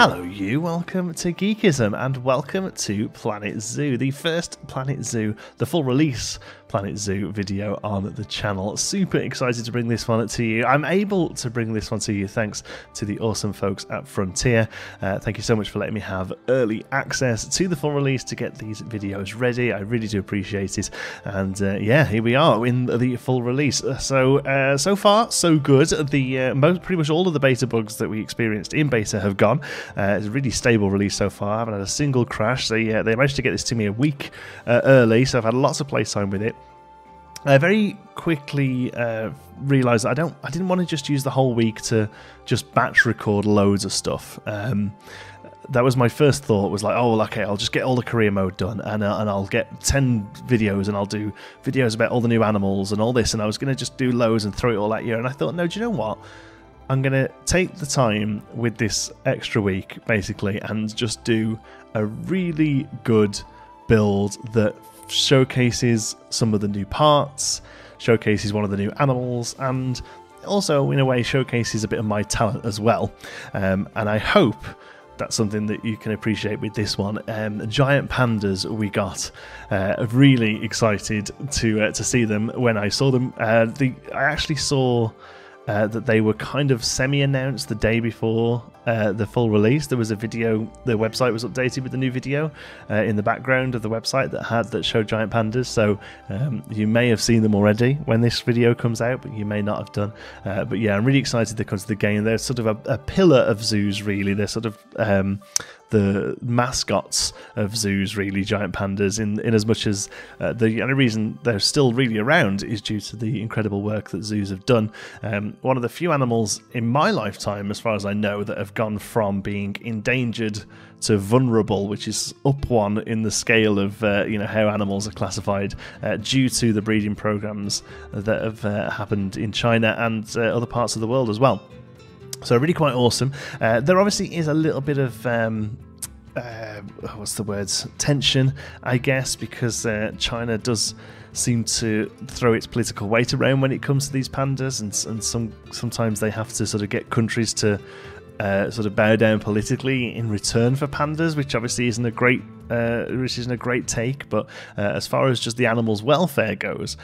Hello you, welcome to Geekism and welcome to Planet Zoo, the first Planet Zoo, the full release Planet Zoo video on the channel. Super excited to bring this one to you. I'm able to bring this one to you thanks to the awesome folks at Frontier. Thank you so much for letting me have early access to the full release to get these videos ready. I really do appreciate it. And yeah, here we are in the full release. So far, so good. Pretty much all of the beta bugs that we experienced in beta have gone. It's a really stable release so far. I haven't had a single crash. They managed to get this to me a week early, so I've had lots of playtime with it. I very quickly realised that I didn't want to just use the whole week to just batch record loads of stuff. That was my first thought, was like, oh, okay, I'll just get all the career mode done and I'll get 10 videos and I'll do videos about all the new animals and all this, and I was going to just do loads and throw it all at you. And I thought, no, do you know what? I'm going to take the time with this extra week, basically, and just do a really good build that showcases some of the new parts, showcases one of the new animals, and also, in a way, showcases a bit of my talent as well. And I hope that's something that you can appreciate with this one. Giant pandas we got. Really excited to see them when I saw them. I actually saw that they were kind of semi-announced the day before the full release. There was a video, the website was updated with the new video in the background of the website that showed giant pandas, so you may have seen them already when this video comes out, but you may not have done. But yeah, I'm really excited to come to the game. They're sort of a pillar of zoos, really. They're sort of the mascots of zoos, really, giant pandas, in as much as the only reason they're still really around is due to the incredible work that zoos have done. One of the few animals in my lifetime, as far as I know, that have gone from being endangered to vulnerable, which is up one in the scale of how animals are classified due to the breeding programs that have happened in China and other parts of the world as well. So really quite awesome. There obviously is a little bit of what's the words? Tension, I guess, because China does seem to throw its political weight around when it comes to these pandas, and sometimes they have to sort of get countries to sort of bow down politically in return for pandas, which obviously isn't a great take. But as far as just the animals' welfare goes,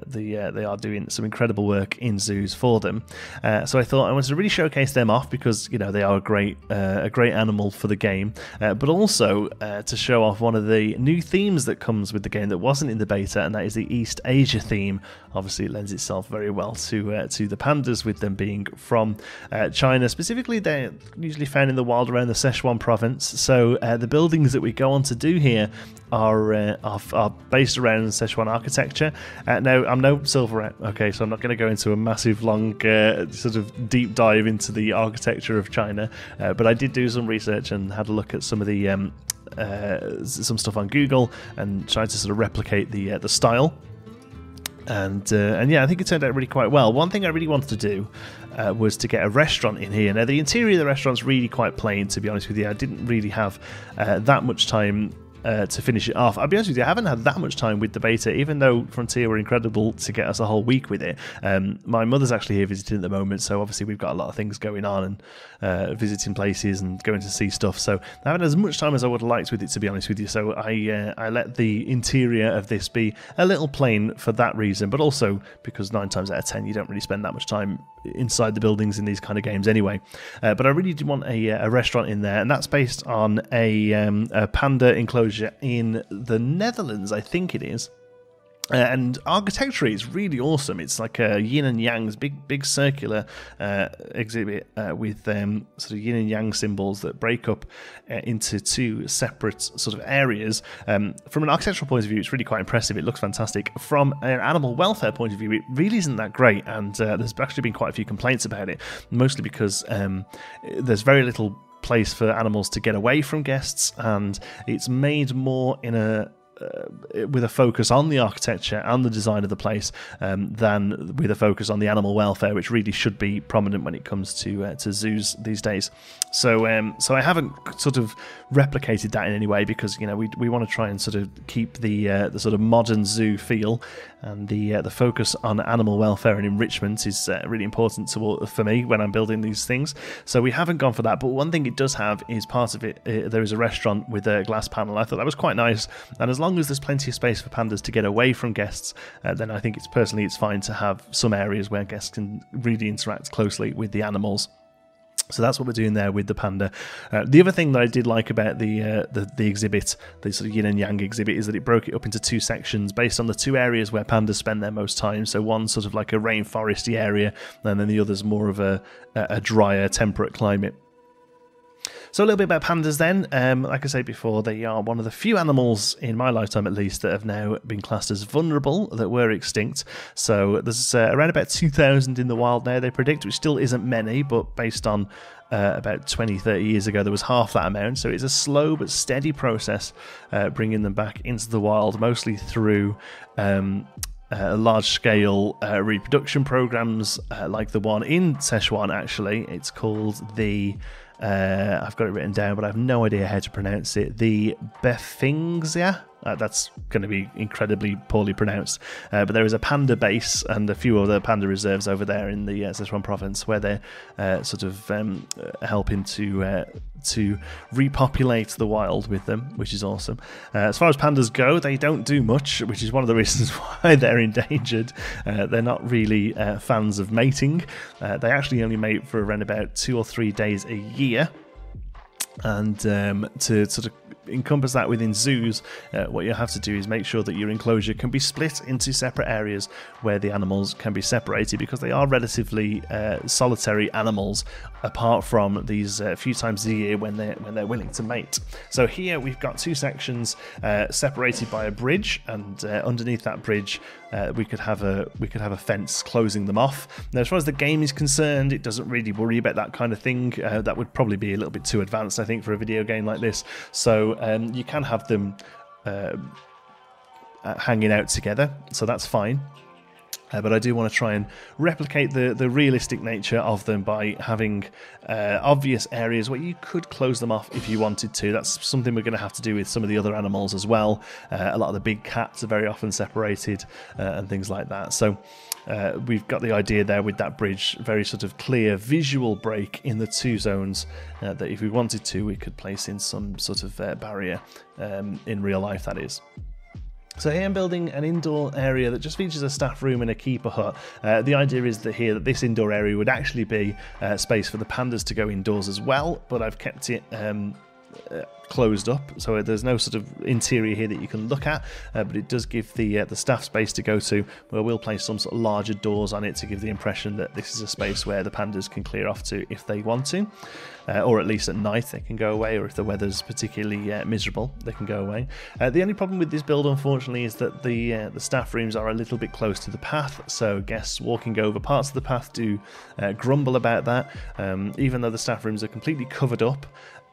they are doing some incredible work in zoos for them. So I thought I wanted to really showcase them off because they are a great animal for the game, but also to show off one of the new themes that comes with the game that wasn't in the beta, and that is the East Asia theme. Obviously, it lends itself very well to the pandas, with them being from China. Specifically, they're usually found in the wild around the Sichuan province. So the buildings that we go on to do here are based around Sichuan architecture. Now, I'm no silverette, okay, so I'm not going to go into a massive, long, sort of deep dive into the architecture of China, but I did do some research and had a look at some of the some stuff on Google and tried to sort of replicate the style. And yeah, I think it turned out really quite well. One thing I really wanted to do was to get a restaurant in here. Now, the interior of the restaurant's really quite plain, to be honest with you. I didn't really have that much time to finish it off. I'll be honest with you, I haven't had that much time with the beta, even though Frontier were incredible to get us a whole week with it. My mother's actually here visiting at the moment, so obviously we've got a lot of things going on and visiting places and going to see stuff. So I haven't had as much time as I would have liked with it, to be honest with you. So I let the interior of this be a little plain for that reason, but also because 9 times out of 10 you don't really spend that much time inside the buildings in these kind of games anyway. But I really did want a restaurant in there, and that's based on a panda enclosure in the Netherlands, I think it is. And architecturally, it's really awesome. It's like a yin and yang, big circular exhibit with sort of yin and yang symbols that break up into 2 separate sort of areas. From an architectural point of view, it's really quite impressive. It looks fantastic. From an animal welfare point of view, it really isn't that great, and there's actually been quite a few complaints about it, mostly because there's very little place for animals to get away from guests, and it's made more in a with a focus on the architecture and the design of the place than with a focus on the animal welfare, which really should be prominent when it comes to zoos these days. So I haven't sort of replicated that in any way because we want to try and sort of keep the sort of modern zoo feel, and the focus on animal welfare and enrichment is really important for me when I'm building these things. So we haven't gone for that, but one thing it does have is part of it. There is a restaurant with a glass panel. I thought that was quite nice, and as long as there's plenty of space for pandas to get away from guests, then I think it's fine to have some areas where guests can really interact closely with the animals. So that's what we're doing there with the panda. The other thing that I did like about the exhibit, the sort of yin and yang exhibit, is that it broke it up into two sections based on the two areas where pandas spend their most time. So one sort of like a rainforesty area, and then the other's more of a drier, temperate climate. So a little bit about pandas then. Like I said before, they are one of the few animals, in my lifetime at least, that have now been classed as vulnerable, that were extinct. So there's around about 2,000 in the wild now, they predict, which still isn't many, but based on about 20-30 years ago, there was half that amount. So it's a slow but steady process bringing them back into the wild, mostly through large-scale reproduction programs like the one in Sichuan, actually. It's called the... I've got it written down, but I have no idea how to pronounce it. The Befingxia. That's going to be incredibly poorly pronounced. But there is a panda base and a few other panda reserves over there in the Sichuan province where they're sort of helping to repopulate the wild with them, which is awesome. As far as pandas go, they don't do much, which is one of the reasons why they're endangered. They're not really fans of mating. They actually only mate for around about 2 or 3 days a year. And to sort of encompass that within zoos, what you have to do is make sure that your enclosure can be split into separate areas where the animals can be separated, because they are relatively solitary animals apart from these few times a year when they're willing to mate. So here we've got two sections separated by a bridge, and underneath that bridge we could have a fence closing them off. Now, as far as the game is concerned, it doesn't really worry about that kind of thing. That would probably be a little bit too advanced, I think, for a video game like this. So you can have them hanging out together, so that's fine. But I do want to try and replicate the realistic nature of them by having obvious areas where you could close them off if you wanted to. That's something we're going to have to do with some of the other animals as well. A lot of the big cats are very often separated and things like that. So we've got the idea there with that bridge, very sort of clear visual break in the two zones that if we wanted to, we could place in some sort of barrier in real life, that is. So here I'm building an indoor area that just features a staff room and a keeper hut. The idea is that this indoor area would actually be space for the pandas to go indoors as well, but I've kept it closed up, so there's no sort of interior here that you can look at, but it does give the staff space to go to, where we'll place some sort of larger doors on it to give the impression that this is a space where the pandas can clear off to if they want to, or at least at night they can go away, or if the weather's particularly miserable, they can go away. The only problem with this build, unfortunately, is that the staff rooms are a little bit close to the path, so guests walking over parts of the path do grumble about that. Even though the staff rooms are completely covered up,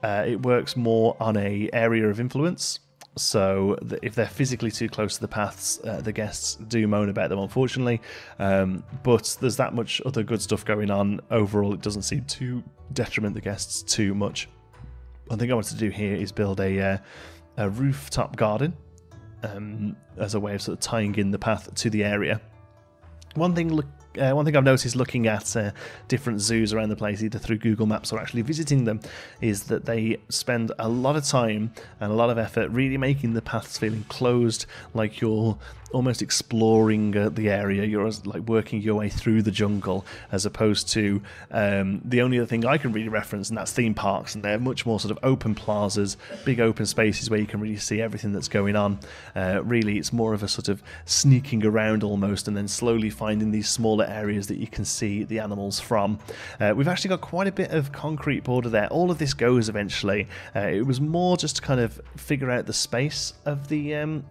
it works more on a area of influence. So if they're physically too close to the paths, the guests do moan about them, unfortunately. But there's that much other good stuff going on. Overall, it doesn't seem to detriment the guests too much. One thing I want to do here is build a rooftop garden as a way of sort of tying in the path to the area. One thing I've noticed looking at different zoos around the place, either through Google Maps or actually visiting them, is that they spend a lot of time and a lot of effort really making the paths feel enclosed, like you're almost exploring the area. You're like working your way through the jungle, as opposed to the only other thing I can really reference, and that's theme parks, and they're much more sort of open plazas, big open spaces where you can really see everything that's going on. Really, it's more of a sort of sneaking around almost, and then slowly finding these smaller areas that you can see the animals from. We've actually got quite a bit of concrete border there. All of this goes eventually. It was more just to kind of figure out the space of the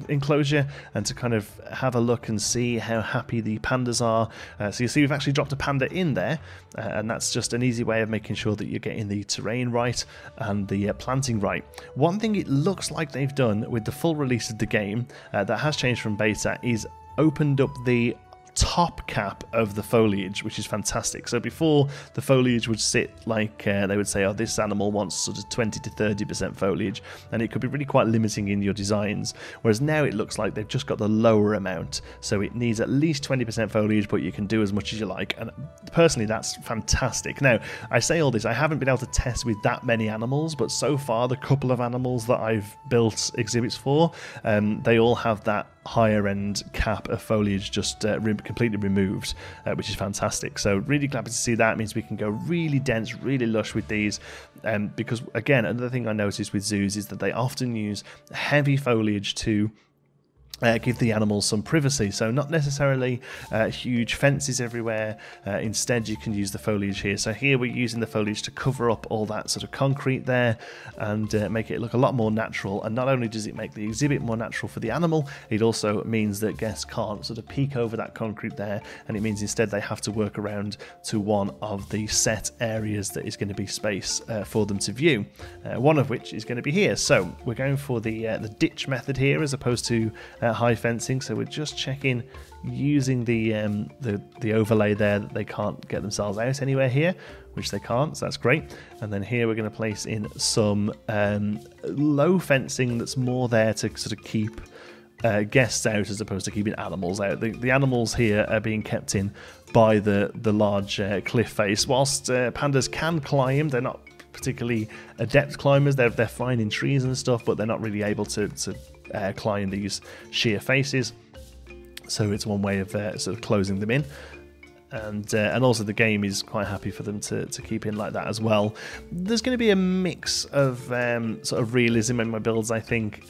enclosure and to kind of have a look and see how happy the pandas are. So you see we've actually dropped a panda in there, and that's just an easy way of making sure that you're getting the terrain right and the planting right. One thing it looks like they've done with the full release of the game that has changed from beta is opened up the top cap of the foliage, which is fantastic. So before, the foliage would sit like they would say, oh, this animal wants sort of 20 to 30% foliage, and it could be really quite limiting in your designs, whereas now it looks like they've just got the lower amount, so it needs at least 20% foliage, but you can do as much as you like, and personally that's fantastic. Now I say all this, I haven't been able to test with that many animals, but so far the couple of animals that I've built exhibits for, they all have that higher end cap of foliage just completely removed, which is fantastic. So really glad to see that. It means we can go really dense, really lush with these, because again, another thing I noticed with zoos is that they often use heavy foliage to give the animals some privacy, so not necessarily huge fences everywhere. Instead you can use the foliage here. So here we're using the foliage to cover up all that sort of concrete there and make it look a lot more natural, and not only does it make the exhibit more natural for the animal, it also means that guests can't sort of peek over that concrete there, and it means instead they have to work around to one of the set areas that is going to be space for them to view, one of which is going to be here. So we're going for the ditch method here as opposed to high fencing, so we're just checking using the overlay there that they can't get themselves out anywhere here, which they can't, so that's great. And then here we're going to place in some low fencing that's more there to sort of keep guests out as opposed to keeping animals out. The animals here are being kept in by the large cliff face. Whilst pandas can climb, they're not particularly adept climbers. They're fine in trees and stuff, but they're not really able to climb these sheer faces. So it's one way of sort of closing them in. And also the game is quite happy for them to keep in like that as well. There's going to be a mix of sort of realism in my builds, I think.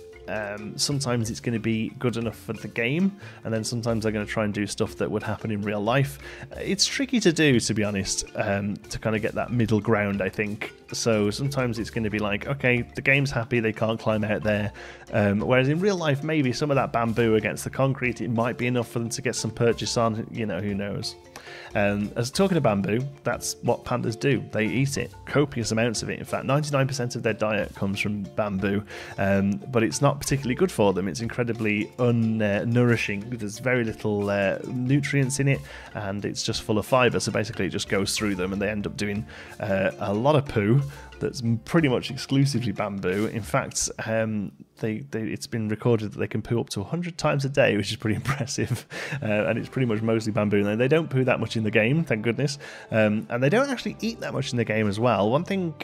Sometimes it's going to be good enough for the game, and then sometimes they're going to try and do stuff that would happen in real life. It's tricky to do, to be honest, to kind of get that middle ground, I think. So sometimes it's going to be like, okay, the game's happy, they can't climb out there, whereas in real life maybe some of that bamboo against the concrete, it might be enough for them to get some purchase on, you know, who knows. As talking of bamboo, that's what pandas do. They eat it, copious amounts of it. In fact, 99% of their diet comes from bamboo, but it's not particularly good for them. It's incredibly unnourishing. There's very little nutrients in it, and it's just full of fibre, so basically it just goes through them and they end up doing a lot of poo that's pretty much exclusively bamboo. In fact, it's been recorded that they can poo up to 100 times a day, which is pretty impressive, and it's pretty much mostly bamboo. And they don't poo that much in the game, thank goodness, and they don't actually eat that much in the game as well. One thing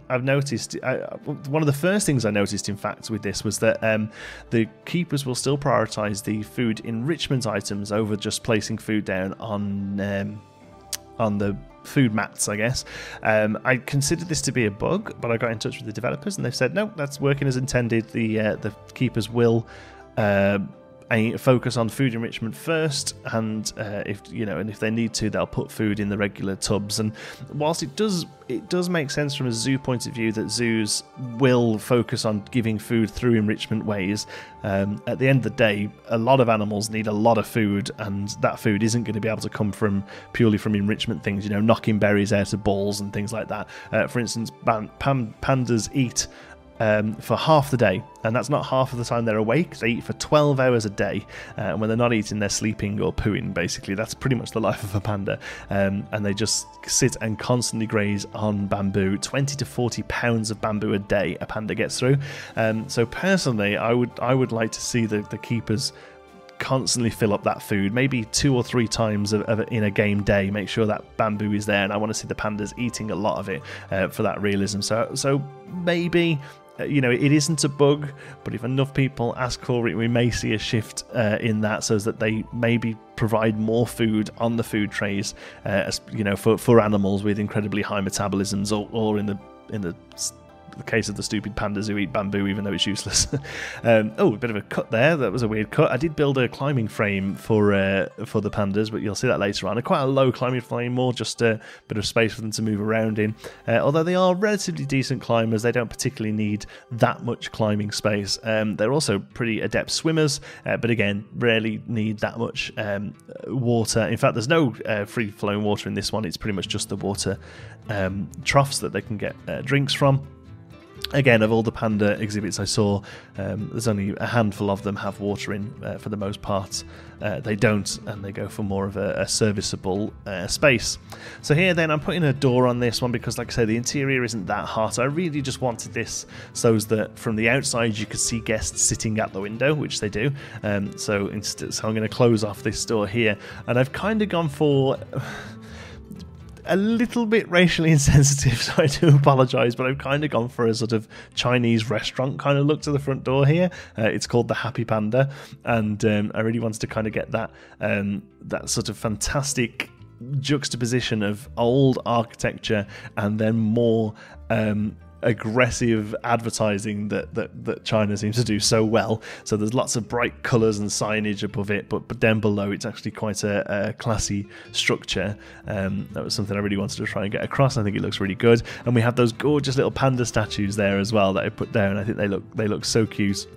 I've noticed, one of the first things I noticed, in fact, with this was that the keepers will still prioritise the food enrichment items over just placing food down on the food mats, I guess. I considered this to be a bug, but I got in touch with the developers and they've said no, that's working as intended. The keepers will focus on food enrichment first, and if they need to, they'll put food in the regular tubs. And whilst it does make sense from a zoo point of view that zoos will focus on giving food through enrichment ways, at the end of the day, a lot of animals need a lot of food, and that food isn't going to be able to come purely from enrichment things, you know, knocking berries out of balls and things like that. For instance, pandas eat for half the day, and that's not half of the time they're awake. They eat for 12 hours a day, and when they're not eating, they're sleeping or pooing, basically. That's pretty much the life of a panda, and they just sit and constantly graze on bamboo. 20 to 40 pounds of bamboo a day a panda gets through. So personally, I would like to see the keepers constantly fill up that food, maybe 2 or 3 times in a game day. Make sure that bamboo is there, and I want to see the pandas eating a lot of it for that realism. So maybe, it isn't a bug, but if enough people ask for it, we may see a shift in that, so that they maybe provide more food on the food trays, for animals with incredibly high metabolisms, or in the the case of the stupid pandas who eat bamboo even though it's useless. Oh, a bit of a cut there. That was a weird cut. I did build a climbing frame for the pandas, but you'll see that later on. Quite a low climbing frame, more just a bit of space for them to move around in. Although they are relatively decent climbers, they don't particularly need that much climbing space. They're also pretty adept swimmers, but again, rarely need that much water. In fact, there's no free-flowing water in this one. It's pretty much just the water troughs that they can get drinks from. Again, of all the panda exhibits I saw, there's only a handful of them have water in. For the most part, they don't, and they go for more of a serviceable space. So here then I'm putting a door on this one because, like I say, the interior isn't that hot. I really just wanted this so that from the outside you could see guests sitting at the window, which they do. So I'm going to close off this door here, and I've kind of gone for a little bit racially insensitive, so I do apologise, but I've kind of gone for a sort of Chinese restaurant kind of look to the front door here. It's called the Happy Panda, and I really wanted to kind of get that that sort of fantastic juxtaposition of old architecture and then more aggressive advertising that China seems to do so well. So there's lots of bright colours and signage above it, but down below it's actually quite a classy structure. That was something I really wanted to try and get across. I think it looks really good, and we have those gorgeous little panda statues there as well that I put down. I think they look so cute.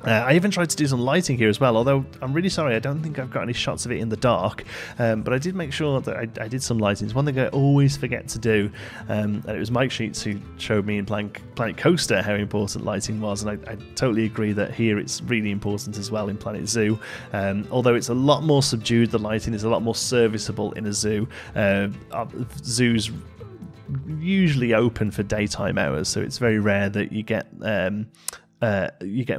I even tried to do some lighting here as well, although I'm really sorry, I don't think I've got any shots of it in the dark, but I did make sure that I did some lighting. It's one thing I always forget to do, and it was Mike Sheets who showed me in Planet Coaster how important lighting was, and I totally agree that here it's really important as well in Planet Zoo. Although it's a lot more subdued, the lighting is a lot more serviceable in a zoo. Zoos usually open for daytime hours, so it's very rare that you get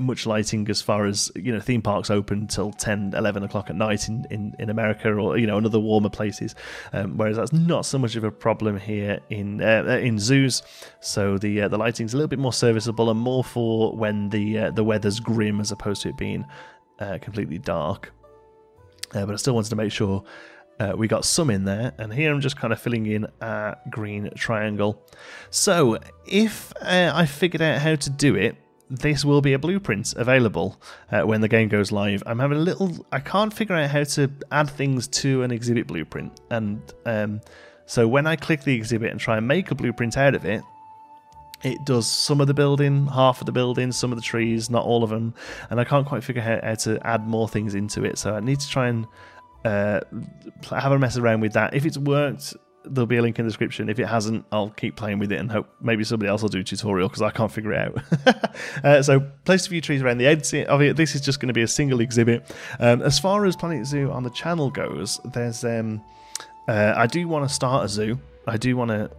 much lighting as far as, you know, theme parks open till 10, 11 o'clock at night in America, or, you know, in other warmer places, whereas that's not so much of a problem here in zoos. So the lighting's a little bit more serviceable and more for when the weather's grim as opposed to it being completely dark. But I still wanted to make sure we got some in there, and here I'm just kind of filling in a green triangle. So if I figured out how to do it, this will be a blueprint available when the game goes live. I can't figure out how to add things to an exhibit blueprint, and so when I click the exhibit and try and make a blueprint out of it, it does some of the building, half of the building, some of the trees, not all of them, and I can't quite figure out how to add more things into it. So I need to try and have a mess around with that. If it's worked, there'll be a link in the description. If it hasn't, I'll keep playing with it and hope maybe somebody else will do a tutorial because I can't figure it out. So place a few trees around the edge of it. This is just going to be a single exhibit. As far as Planet Zoo on the channel goes, there's I do want to start a zoo. I do want to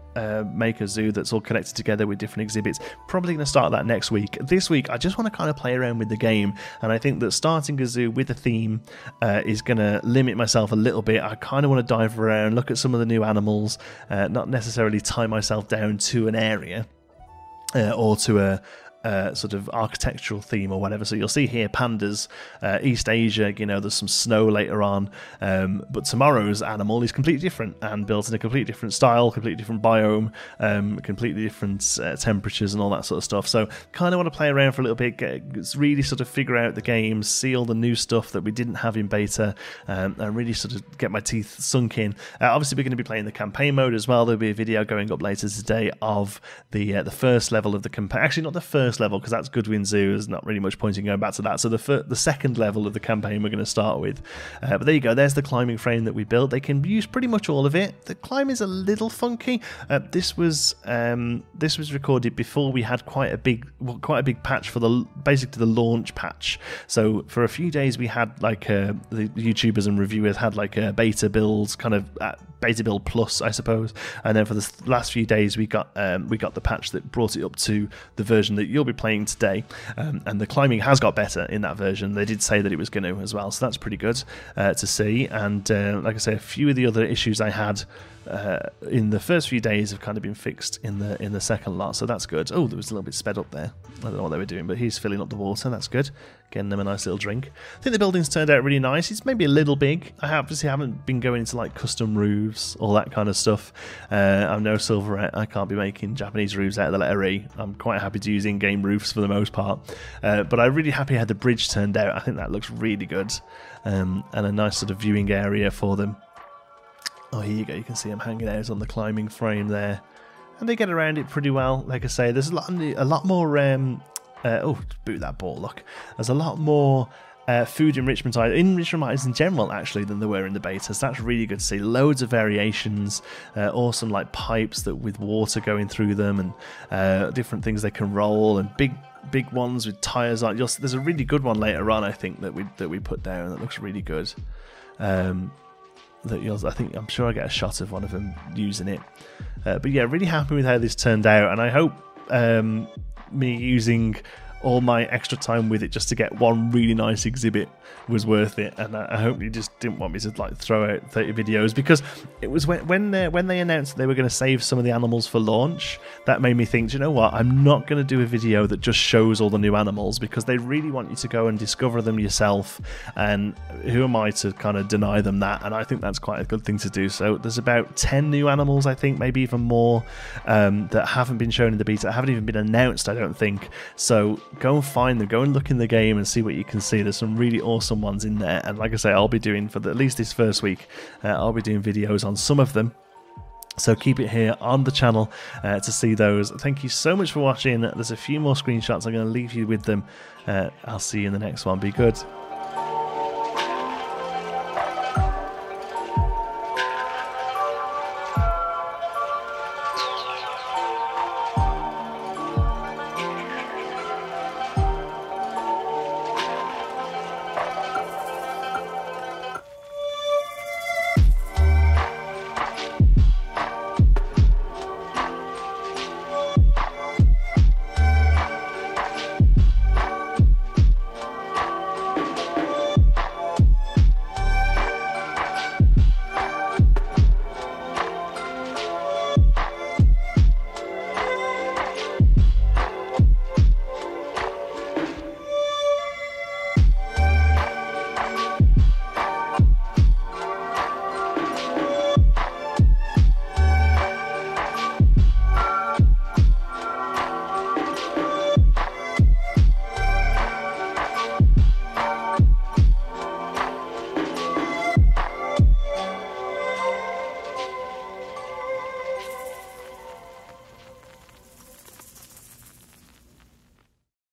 make a zoo that's all connected together with different exhibits. Probably going to start that next week. This week, I just want to kind of play around with the game, and I think that starting a zoo with a theme is going to limit myself a little bit. I kind of want to dive around, look at some of the new animals, not necessarily tie myself down to an area or to a sort of architectural theme or whatever. So you'll see here pandas, East Asia, you know, there's some snow later on, but tomorrow's animal is completely different and built in a completely different style, completely different biome, completely different temperatures and all that sort of stuff. So kind of want to play around for a little bit, really sort of figure out the game, see all the new stuff that we didn't have in beta, and really sort of get my teeth sunk in. Obviously we're going to be playing the campaign mode as well. There'll be a video going up later today of the first level of the campaign. Actually, not the first level, because that's Goodwin Zoo. There's not really much point in going back to that. So the second level of the campaign we're going to start with. But there you go. There's the climbing frame that we built. They can use pretty much all of it. The climb is a little funky. This was recorded before we had quite a big patch for basically the launch patch. So for a few days we had like the YouTubers and reviewers had like a beta builds, kind of beta build plus, I suppose. And then for the last few days we got the patch that brought it up to the version that you'll be playing today, and the climbing has got better in that version. They did say that it was going to as well, so that's pretty good to see. And like I say, a few of the other issues I had in the first few days have kind of been fixed in the second lot, so that's good. Oh, there was a little bit sped up there. I don't know what they were doing, but he's filling up the water. That's good. Getting them a nice little drink. I think the building's turned out really nice. It's maybe a little big. I obviously haven't been going into like custom roofs, all that kind of stuff. I'm no silverette. I can't be making Japanese roofs out of the letter E. I'm quite happy to use in-game roofs for the most part. But I'm really happy how the bridge turned out. I think that looks really good. And a nice sort of viewing area for them. Oh, here you go. You can see them hanging out on the climbing frame there. And they get around it pretty well. Like I say, there's a lot more... oh, boot that ball, look. There's a lot more food enrichment items in general, actually, than there were in the beta. So that's really good to see. Loads of variations. Awesome, like, pipes with water going through them. And different things they can roll. And big ones with tyres on. There's a really good one later on, I think, that we put down. That looks really good. I'm sure I get a shot of one of them using it. But yeah, really happy with how this turned out, and I hope me using all my extra time with it just to get one really nice exhibit was worth it. And I hope you just didn't want me to like throw out 30 videos, because it was when they announced they were going to save some of the animals for launch, that made me think, do you know what, I'm not going to do a video that just shows all the new animals, because they really want you to go and discover them yourself, and who am I to kind of deny them that? And I think that's quite a good thing to do. So there's about 10 new animals, I think, maybe even more, that haven't been shown in the beta, haven't even been announced, I don't think. So go and find them, go and look in the game and see what you can see. There's some really awesome ones in there, and like I say, I'll be doing, for at least this first week, I'll be doing videos on some of them. So keep it here on the channel to see those. Thank you so much for watching. There's a few more screenshots. I'm going to leave you with them. I'll see you in the next one. Be good.